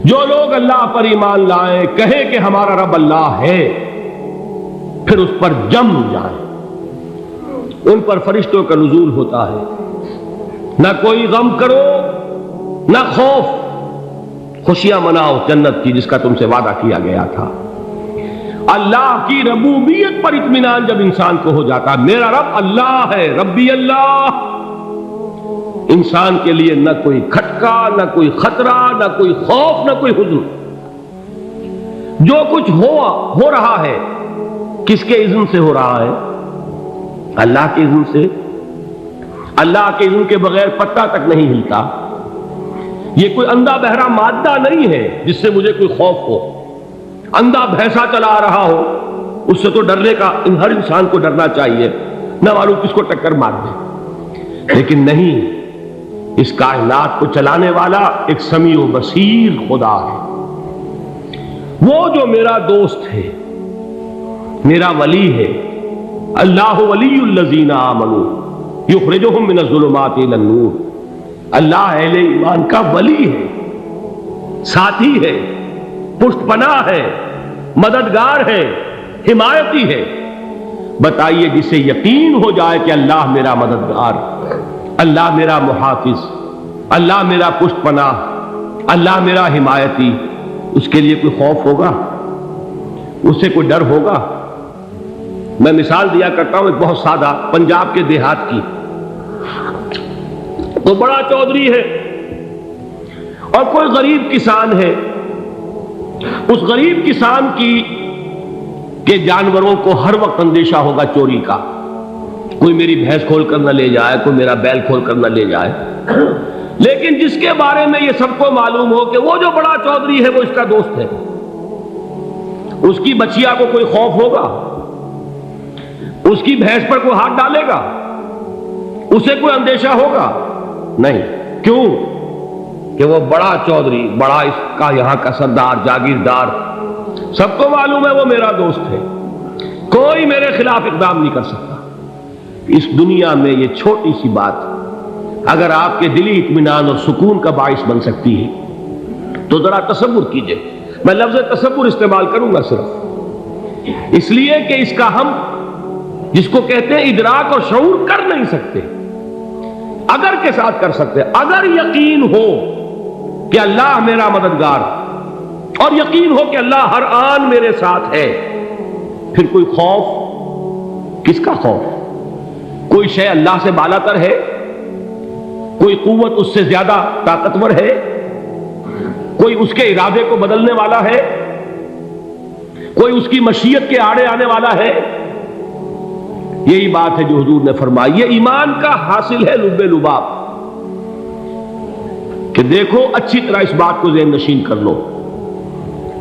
جو لوگ اللہ پر ایمان لائیں، کہیں کہ ہمارا رب اللہ ہے، پھر اس پر جم جائیں، ان پر فرشتوں کا نزول ہوتا ہے۔ نہ کوئی غم کرو نہ خوف، خوشیاں مناؤ جنت کی جس کا تم سے وعدہ کیا گیا تھا۔ اللہ کی ربوبیت پر اطمینان جب انسان کو ہو جاتا، میرا رب اللہ ہے، ربی اللہ، انسان کے لیے نہ کوئی کھٹکا، نہ کوئی خطرہ، نہ کوئی خوف، نہ کوئی حزن۔ جو کچھ ہو رہا ہے کس کے اذن سے ہو رہا ہے؟ اللہ کے اذن سے۔ اللہ کے اذن کے بغیر پتہ تک نہیں ہلتا۔ یہ کوئی اندھا بہرا مادہ نہیں ہے جس سے مجھے کوئی خوف ہو۔ اندھا بھینسا چلا آ رہا ہو اس سے تو ڈرنے کا ہر انسان کو ڈرنا چاہیے، نہ معلوم کس کو ٹکر مار دے۔ لیکن نہیں، اس کائنات کو چلانے والا ایک سمیع و بصیر خدا ہے۔ وہ جو میرا دوست ہے، میرا ولی ہے۔ اللہ ولی الذین آمنوا یخرجہم من الظلمات الی النور۔ اللہ اہل ایمان کا ولی ہے، ساتھی ہے، پشت پناہ ہے، مددگار ہے، حمایتی ہے۔ بتائیے جسے یقین ہو جائے کہ اللہ میرا مددگار، اللہ میرا محافظ، اللہ میرا پشت پناہ، اللہ میرا حمایتی، اس کے لیے کوئی خوف ہوگا؟ اس سے کوئی ڈر ہوگا؟ میں مثال دیا کرتا ہوں ایک بہت سادہ، پنجاب کے دیہات کی۔ تو بڑا چودھری ہے اور کوئی غریب کسان ہے۔ اس غریب کسان کے جانوروں کو ہر وقت اندیشہ ہوگا چوری کا، کوئی میری بھینس کھول کر نہ لے جائے، کوئی میرا بیل کھول کر نہ لے جائے۔ لیکن جس کے بارے میں یہ سب کو معلوم ہو کہ وہ جو بڑا چودھری ہے وہ اس کا دوست ہے، اس کی بچیا کو کوئی خوف ہوگا؟ اس کی بھینس پر کوئی ہاتھ ڈالے گا؟ اسے کوئی اندیشہ ہوگا؟ نہیں۔ کیوں؟ کہ وہ بڑا چودھری، بڑا اس کا یہاں کا سردار، جاگیردار، سب کو معلوم ہے وہ میرا دوست ہے، کوئی میرے خلاف اقدام نہیں کر سکتا۔ اس دنیا میں یہ چھوٹی سی بات اگر آپ کے دلی اطمینان اور سکون کا باعث بن سکتی ہے تو ذرا تصور کیجئے۔ میں لفظ تصور استعمال کروں گا صرف اس لیے کہ اس کا ہم جس کو کہتے ہیں ادراک اور شعور کر نہیں سکتے، اگر کے ساتھ کر سکتے۔ اگر یقین ہو کہ اللہ میرا مددگار اور یقین ہو کہ اللہ ہر آن میرے ساتھ ہے، پھر کوئی خوف؟ کس کا خوف؟ کوئی شے اللہ سے بالا تر ہے؟ کوئی قوت اس سے زیادہ طاقتور ہے؟ کوئی اس کے ارادے کو بدلنے والا ہے؟ کوئی اس کی مشیت کے آڑے آنے والا ہے؟ یہی بات ہے جو حضور نے فرمائی۔ یہ ایمان کا حاصل ہے لب لباب، کہ دیکھو اچھی طرح اس بات کو ذہن نشین کر لو،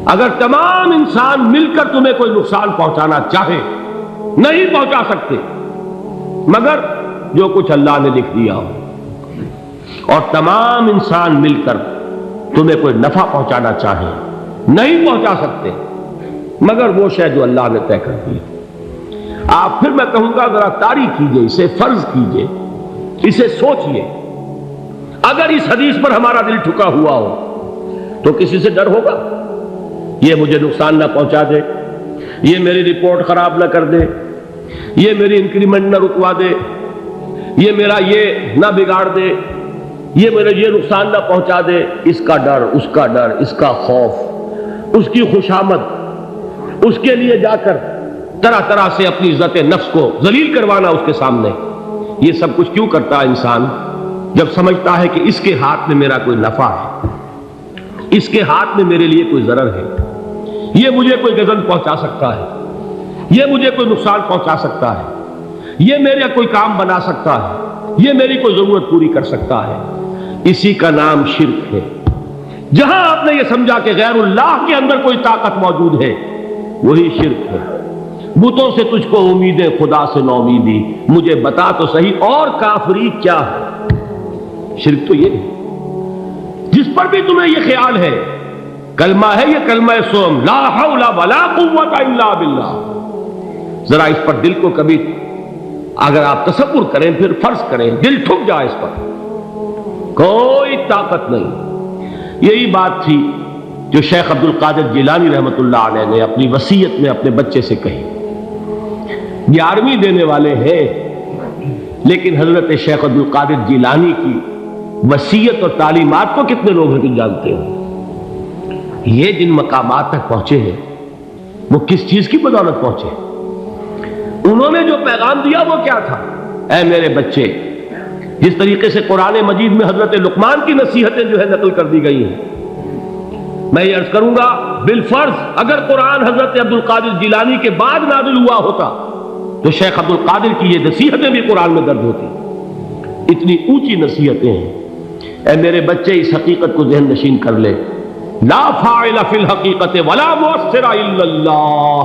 اگر تمام انسان مل کر تمہیں کوئی نقصان پہنچانا چاہے نہیں پہنچا سکتے، مگر جو کچھ اللہ نے لکھ دیا ہو، اور تمام انسان مل کر تمہیں کوئی نفع پہنچانا چاہے نہیں پہنچا سکتے، مگر وہ شے جو اللہ نے طے کر دی۔ آپ پھر میں کہوں گا ذرا طاری کیجئے، اسے فرض کیجئے، اسے سوچئے۔ اگر اس حدیث پر ہمارا دل ٹھکا ہوا ہو تو کسی سے ڈر ہوگا؟ یہ مجھے نقصان نہ پہنچا دے، یہ میری رپورٹ خراب نہ کر دے، یہ میری انکریمنٹ نہ رکوا دے، یہ میرا یہ نہ بگاڑ دے، یہ میرے یہ نقصان نہ پہنچا دے۔ اس کا ڈر، اس کا ڈر، اس کا خوف، اس کی خوشامد، اس کے لیے جا کر طرح طرح سے اپنی عزت نفس کو ذلیل کروانا اس کے سامنے، یہ سب کچھ کیوں کرتا ہے انسان؟ جب سمجھتا ہے کہ اس کے ہاتھ میں میرا کوئی نفع ہے، اس کے ہاتھ میں میرے لیے کوئی ضرر ہے، یہ مجھے کوئی غضب پہنچا سکتا ہے، یہ مجھے کوئی نقصان پہنچا سکتا ہے، یہ میرا کوئی کام بنا سکتا ہے، یہ میری کوئی ضرورت پوری کر سکتا ہے، اسی کا نام شرک ہے۔ جہاں آپ نے یہ سمجھا کہ غیر اللہ کے اندر کوئی طاقت موجود ہے، وہی شرک ہے۔ بتوں سے تجھ کو امیدیں، خدا سے نو امیدی، مجھے بتا تو صحیح اور کافری کیا ہے؟ شرک تو یہ ہے۔ جس پر بھی تمہیں یہ خیال ہے، کلمہ ہے یہ کلمہ سوم، لا حول ولا قوت الا باللہ، ذرا اس پر دل کو کبھی اگر آپ تصور کریں، پھر فرض کریں، دل ٹھک جائے اس پر، کوئی طاقت نہیں۔ یہی بات تھی جو شیخ عبد القادر جیلانی رحمۃ اللہ علیہ نے اپنی وصیت میں اپنے بچے سے کہی. 11ویں دینے والے ہیں، لیکن حضرت شیخ عبد القادر جیلانی کی وصیت اور تعلیمات کو کتنے لوگ ہیں کہ جانتے ہو؟ یہ جن مقامات تک پہنچے ہیں وہ کس چیز کی بدولت پہنچے؟ انہوں نے جو پیغام دیا وہ کیا تھا؟ اے میرے بچے، جس طریقے سے قرآن مجید میں حضرت لقمان کی نصیحتیں جو ہے نقل کر دی گئی ہیں، میں یہ عرض کروں گا بالفرض اگر قرآن حضرت عبد القادر جیلانی کے بعد نازل ہوا ہوتا تو شیخ عبد القادر کی یہ نصیحتیں بھی قرآن میں درج ہوتی. اتنی اونچی نصیحتیں ہیں. اے میرے بچے، اس حقیقت کو ذہن نشین کر لے، لا فاعل فی الحقیقت ولا مؤثر الا اللہ.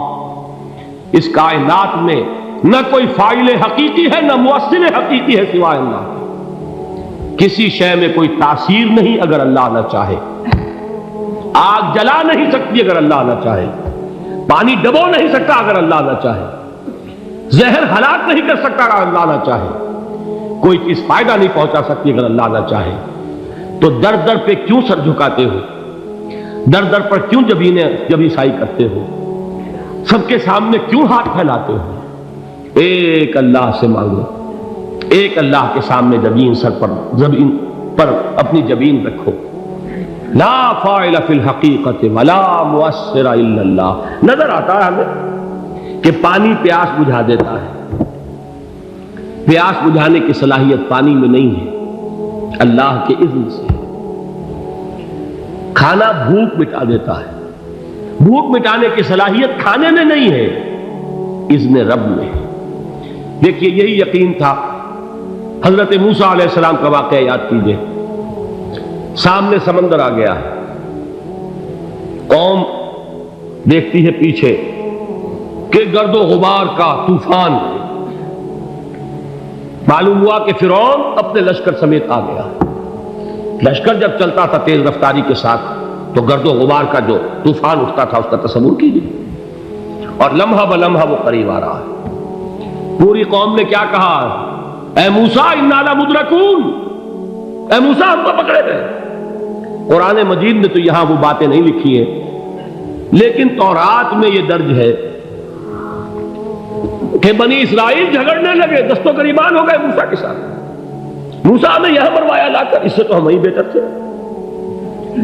اس کائنات میں نہ کوئی فاعل حقیقی ہے نہ مؤثر حقیقی ہے سوائے اللہ. کسی شے میں کوئی تاثیر نہیں اگر اللہ نہ چاہے. آگ جلا نہیں سکتی اگر اللہ نہ چاہے. پانی ڈبو نہیں سکتا اگر اللہ نہ چاہے. زہر ہلاک نہیں کر سکتا اگر اللہ نہ چاہے. کوئی چیز فائدہ نہیں پہنچا سکتی اگر اللہ نہ چاہے. تو در در پہ کیوں سر جھکاتے ہو؟ در در پر کیوں جبیں سائی کرتے ہو؟ سب کے سامنے کیوں ہاتھ پھیلاتے ہو؟ ایک اللہ سے مانگو، ایک اللہ کے سامنے زمین پر اپنی جبین رکھو. لا فاعل فی الحقیقت ولا مؤثر الا اللہ. نظر آتا ہے ہمیں کہ پانی پیاس بجھا دیتا ہے. پیاس بجھانے کی صلاحیت پانی میں نہیں ہے، اللہ کے اذن سے. کھانا بھوک مٹا دیتا ہے. بھوک مٹانے کی صلاحیت کھانے میں نہیں ہے، اذن رب میں. دیکھیے یہی یقین تھا. حضرت موسیٰ علیہ السلام کا واقعہ یاد کیجئے. سامنے سمندر آ گیا ہے، قوم دیکھتی ہے پیچھے کہ گرد و غبار کا طوفان. معلوم ہوا کہ فرعون اپنے لشکر سمیت آ گیا. لشکر جب چلتا تھا تیز رفتاری کے ساتھ تو گرد و غبار کا جو طوفان اٹھتا تھا اس کا تصور کیجیے. اور لمحہ بلمحہ وہ قریب آ رہا ہے. پوری قوم نے کیا کہا؟ اے موسیٰ انا لمدرکون، اے موسیٰ ہم کو پکڑے گئے. قرآن مجید نے تو یہاں وہ باتیں نہیں لکھی ہیں، لیکن تورات میں یہ درج ہے کہ بنی اسرائیل جھگڑنے لگے، دست و گریبان ہو گئے موسیٰ کے ساتھ. موسیٰ نے یہاں مروایا لا کر، اس سے تو ہم ہی بہتر تھے.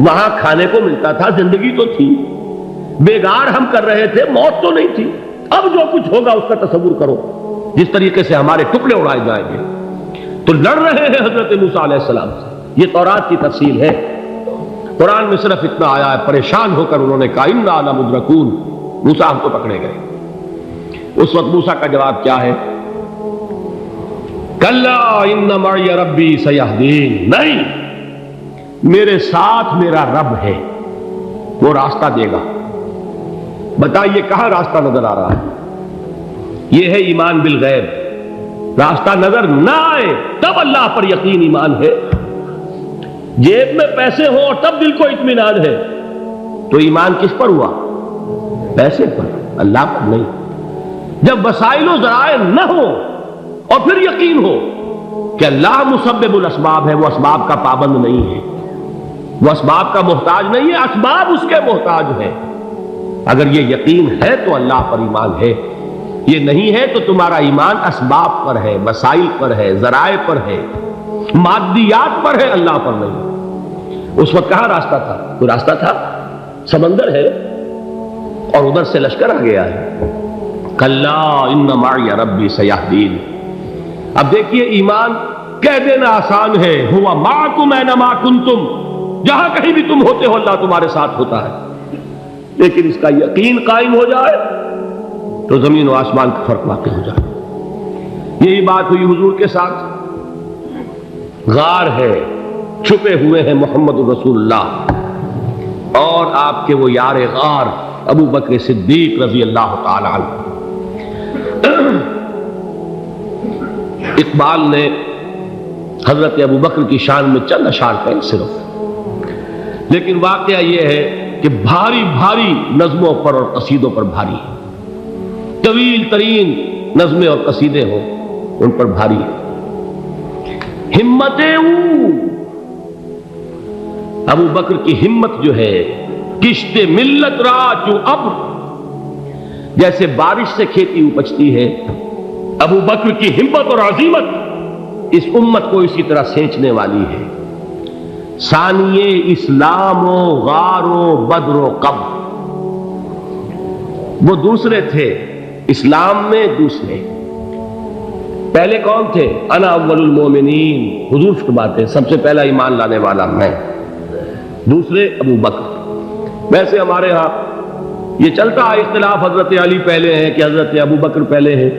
وہاں کھانے کو ملتا تھا، زندگی تو تھی، بیگار ہم کر رہے تھے، موت تو نہیں تھی. اب جو کچھ ہوگا اس کا تصور کرو، جس طریقے سے ہمارے ٹکڑے اڑائے جائیں گے. تو لڑ رہے ہیں حضرت موسیٰ علیہ السلام سے. یہ تورات کی تفصیل ہے. قرآن میں صرف اتنا آیا ہے، پریشان ہو کر انہوں نے کہا انا لمدرکون، موسیٰ ہم کو پکڑے گئے. اس وقت موسیٰ کا جواب کیا ہے؟ کلا ان معی ربی سیہدین. نہیں، میرے ساتھ میرا رب ہے، وہ راستہ دے گا. بتائیے کہاں راستہ نظر آ رہا ہے؟ یہ ہے ایمان بالغیب. راستہ نظر نہ آئے تب اللہ پر یقین ایمان ہے. جیب میں پیسے ہوں اور تب دل کو اطمینان ہے تو ایمان کس پر ہوا؟ پیسے پر، اللہ پر نہیں. جب وسائل و ذرائع نہ ہو اور پھر یقین ہو کہ اللہ مسبب الاسباب ہے، وہ اسباب کا پابند نہیں ہے، وہ اسباب کا محتاج نہیں ہے، اسباب اس کے محتاج ہے. اگر یہ یقین ہے تو اللہ پر ایمان ہے. یہ نہیں ہے تو تمہارا ایمان اسباب پر ہے، وسائل پر ہے، ذرائع پر ہے، مادیات پر ہے، اللہ پر نہیں. اس وقت کہاں راستہ تھا؟ کوئی راستہ تھا؟ سمندر ہے اور ادھر سے لشکر آ گیا ہے. کلا ان معی ربی سیہدین. اب دیکھیے ایمان کہہ دینا آسان ہے، ہوا معکم اینما کنتم، جہاں کہیں بھی تم ہوتے ہو اللہ تمہارے ساتھ ہوتا ہے. لیکن اس کا یقین قائم ہو جائے تو زمین و آسمان کا فرق واقع ہو جائے. یہی بات ہوئی حضور کے ساتھ. غار ہے، چھپے ہوئے ہیں محمد رسول اللہ اور آپ کے وہ یار غار ابو بکر صدیق رضی اللہ تعالی عنہ. اقبال نے حضرت ابو بکر کی شان میں چند اشعار کہیں صرف، لیکن واقعہ یہ ہے کہ بھاری بھاری نظموں پر اور قصیدوں پر بھاری ہے. طویل ترین نظمیں اور قصیدے ہوں ان پر بھاری ہے. ہمتیں ابو بکر کی ہمت جو ہے کشت ملت را چو ابر، جیسے بارش سے کھیتی اپجتی ہے، ابو بکر کی ہمت اور عزیمت اس امت کو اسی طرح سینچنے والی ہے۔ ثانیے اسلام و غار و بدر و قبر، وہ دوسرے تھے اسلام میں، دوسرے پہلے کون تھے؟ انا اول المومنین، حضور فرماتے سب سے پہلا ایمان لانے والا میں، دوسرے ابو بکر۔ ویسے ہمارے ہاں یہ چلتا ہے اختلاف، حضرت علی پہلے ہیں کہ حضرت ابو بکر پہلے ہیں،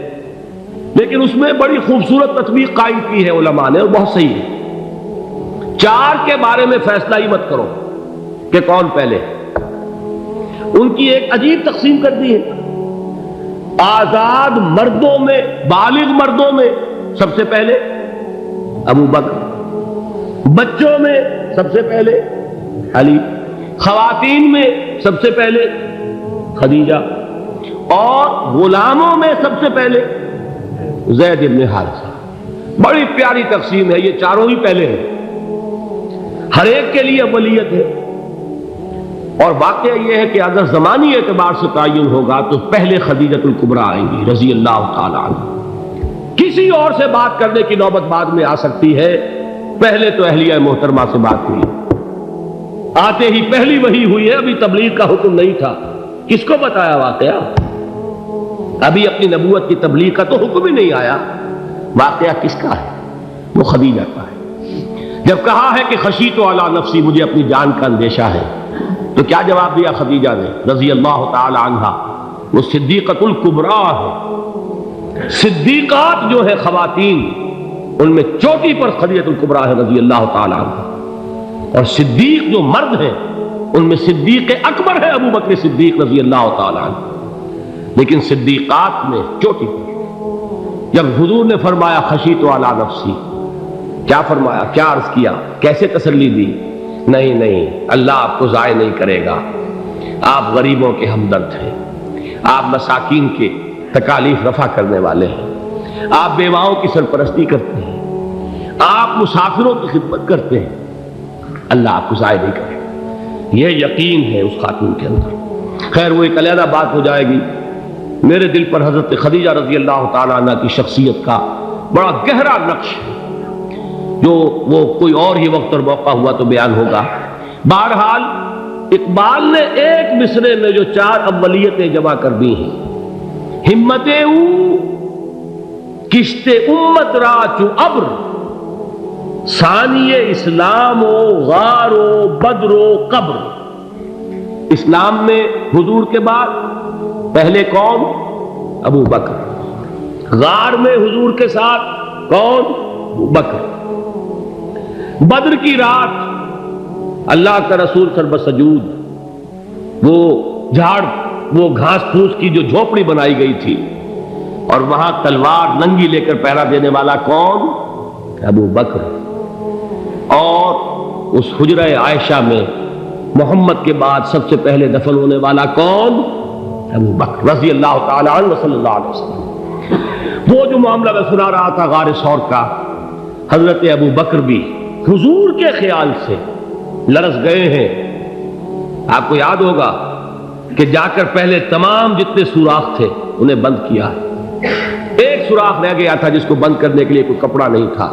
لیکن اس میں بڑی خوبصورت تطبیق قائم کی ہے علماء نے، اور بہت صحیح ہے۔ چار کے بارے میں فیصلہ ہی مت کرو کہ کون پہلے، ان کی ایک عجیب تقسیم کر دی ہے۔ آزاد مردوں میں، بالغ مردوں میں سب سے پہلے ابو بکر، بچوں میں سب سے پہلے علی، خواتین میں سب سے پہلے خدیجہ، اور غلاموں میں سب سے پہلے زید بن حارثہ۔ بڑی پیاری تقسیم ہے، یہ چاروں ہی پہلے ہیں، ہر ایک کے لیے اولیت ہے۔ اور واقعہ یہ ہے کہ اگر زمانی اعتبار سے تعین ہوگا تو پہلے خدیجۃ الکبریٰ آئیں گی رضی اللہ تعالی عنہ، کسی اور سے بات کرنے کی نوبت بعد میں آ سکتی ہے، پہلے تو اہلیہ محترمہ سے بات ہوئی، آتے ہی پہلی وحی ہوئی ہے، ابھی تبلیغ کا حکم نہیں تھا۔ کس کو بتایا واقعہ؟ ابھی اپنی نبوت کی تبلیغ کا تو حکم ہی نہیں آیا، واقعہ کس کا ہے؟ وہ خدیجہ کا ہے۔ جب کہا ہے کہ خشیت علی نفسی، مجھے اپنی جان کا اندیشہ ہے، تو کیا جواب دیا خدیجہ نے رضی اللہ تعالی عنہا؟ وہ صدیقۃ الکبریٰ ہے، صدیقات جو ہے خواتین ان میں چوٹی پر خدیجۃ الکبریٰ ہے رضی اللہ تعالی عنہا، اور صدیق جو مرد ہیں ان میں صدیق اکبر ہے ابو بکر صدیق رضی اللہ تعالی عنہ، لیکن صدیقات میں چوٹی پر۔ جب حضور نے فرمایا خشیت علی نفسی، کیا فرمایا، کیا عرض کیا، کیسے تسلی دی؟ نہیں نہیں، اللہ آپ کو ضائع نہیں کرے گا، آپ غریبوں کے ہمدرد ہیں، آپ مساکین کے تکالیف رفع کرنے والے ہیں، آپ بیواؤں کی سرپرستی کرتے ہیں، آپ مسافروں کی خدمت کرتے ہیں، اللہ آپ کو ضائع نہیں کرے گا۔ یہ یقین ہے اس خاتون کے اندر۔ خیر وہ ایک علیحدہ بات ہو جائے گی۔ میرے دل پر حضرت خدیجہ رضی اللہ تعالیٰ عنہ کی شخصیت کا بڑا گہرا نقش ہے، جو وہ کوئی اور ہی وقت اور موقع ہوا تو بیان ہوگا۔ بہرحال اقبال نے ایک مصرے میں جو چار اولیتیں جمع کر دی ہیں، ہمت او کشت امت را چو ابر، ثانی اسلام و غار و بدر و قبر۔ اسلام میں حضور کے بعد پہلے کون؟ ابو بکر۔ غار میں حضور کے ساتھ کون؟ ابو بکر۔ بدر کی رات اللہ کا رسول سرب سجود، وہ جھاڑ، وہ گھاس پھوس کی جو جھوپڑی بنائی گئی تھی، اور وہاں تلوار ننگی لے کر پہرا دینے والا کون؟ ابو بکر۔ اور اس حجرہ عائشہ میں محمد کے بعد سب سے پہلے دفن ہونے والا کون؟ ابو بکر رضی اللہ تعالی عنہ صلی اللہ علیہ وسلم۔ وہ جو معاملہ میں سنا رہا تھا غار ثور کا، حضرت ابو بکر بھی حضور کے خیال سے لرز گئے ہیں۔ آپ کو یاد ہوگا کہ جا کر پہلے تمام جتنے سوراخ تھے انہیں بند کیا ہے، ایک سوراخ رہ گیا تھا جس کو بند کرنے کے لیے کوئی کپڑا نہیں تھا،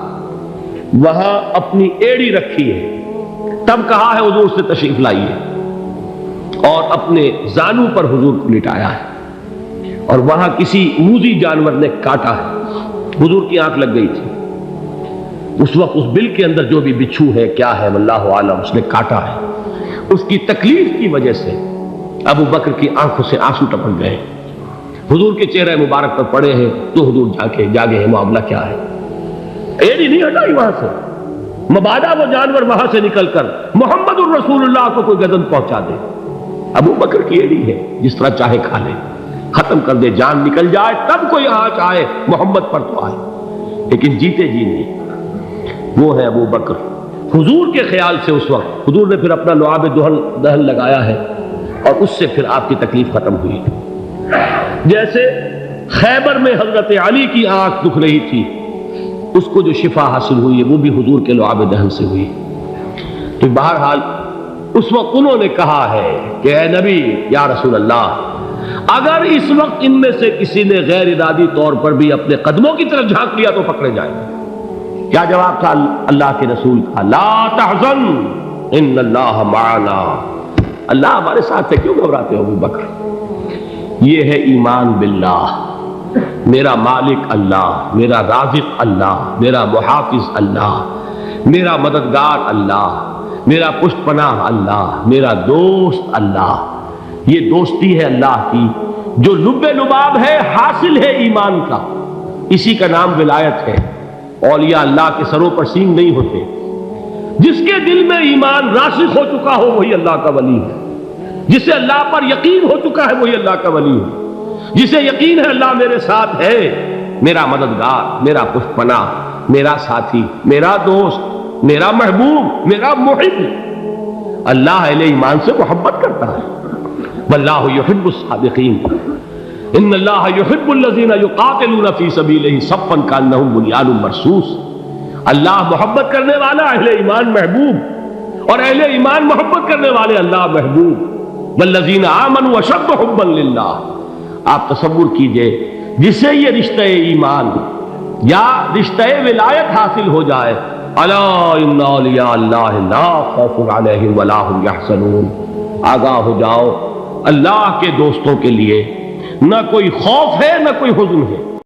وہاں اپنی ایڑی رکھی ہے، تب کہا ہے حضور سے تشریف لائیے، اور اپنے زانو پر حضور کو لٹایا ہے، اور وہاں کسی موذی جانور نے کاٹا ہے، حضور کی آنکھ لگ گئی تھی، اس وقت اس بل کے اندر جو بھی بچھو ہے کیا ہے واللہ عالم، اس نے کاٹا ہے، اس کی تکلیف کی وجہ سے ابو بکر کی آنکھوں سے آنسو ٹپک گئے، حضور کے چہرے مبارک پر پڑے ہیں، تو حضور جاگے ہیں، معاملہ کیا ہے؟ ایڑی نہیں ہٹائی وہاں سے، مبادا وہ جانور وہاں سے نکل کر محمد الرسول اللہ کو کوئی گزن پہنچا دے، ابو بکر کی ایڑی ہے، جس طرح چاہے کھا لے، ختم کر دے، جان نکل جائے تب کوئی آنچ آئے، محمد پر تو آئے، لیکن جیتے جی نہیں۔ وہ ہے ابو بکر۔ حضور کے خیال سے اس وقت حضور نے پھر اپنا لعاب دہن لگایا ہے، اور اس سے پھر آپ کی تکلیف ختم ہوئی۔ جیسے خیبر میں حضرت علی کی آنکھ دکھ رہی تھی، اس کو جو شفا حاصل ہوئی ہے وہ بھی حضور کے لعاب دہن سے ہوئی۔ تو بہرحال اس وقت انہوں نے کہا ہے کہ اے نبی یا رسول اللہ، اگر اس وقت ان میں سے کسی نے غیر ارادی طور پر بھی اپنے قدموں کی طرف جھانک لیا تو پکڑے جائیں گے۔ کیا جواب تھا اللہ کے رسول کا؟ لا تحزن ان اللہ معنا، اللہ ہمارے ساتھ ہے، کیوں گھبراتے ہو ابو بکر؟ یہ ہے ایمان باللہ، میرا مالک اللہ، میرا رازق اللہ، میرا محافظ اللہ، میرا مددگار اللہ، میرا پشت پناہ اللہ، میرا دوست اللہ۔ یہ دوستی ہے اللہ کی جو لب لباب ہے، حاصل ہے ایمان کا، اسی کا نام ولایت ہے۔ اولیاء اللہ کے سروں پر سینگ نہیں ہوتے، جس کے دل میں ایمان راسخ ہو چکا ہو وہی اللہ کا ولی ہے، جسے اللہ پر یقین ہو چکا ہے وہی اللہ کا ولی ہے، جسے یقین ہے اللہ میرے ساتھ ہے، میرا مددگار، میرا پشت پناہ، میرا ساتھی، میرا دوست، میرا محبوب، میرا محب۔ اللہ اہل ایمان سے محبت کرتا ہے۔ واللہ یحب الصادقین، ان اللہ یحب الذین یقاتلون فی سبیلہ صفا کانہم بنیان مرصوص۔ اللہ محبت کرنے والا، اہل ایمان محبوب، اور اہل ایمان محبت کرنے والے اللہ محبوب۔ والذین آمنوا اشد حبا للہ۔ آپ تصور کیجئے جسے یہ رشتہ ایمان یا رشتہ ولایت حاصل ہو جائے، الا ان اولیاء اللہ لا خوف علیہم ولا هم یحزنون، آگاہ ہو جاؤ اللہ کے دوستوں کے لیے نہ کوئی خوف ہے نہ کوئی حزن ہے۔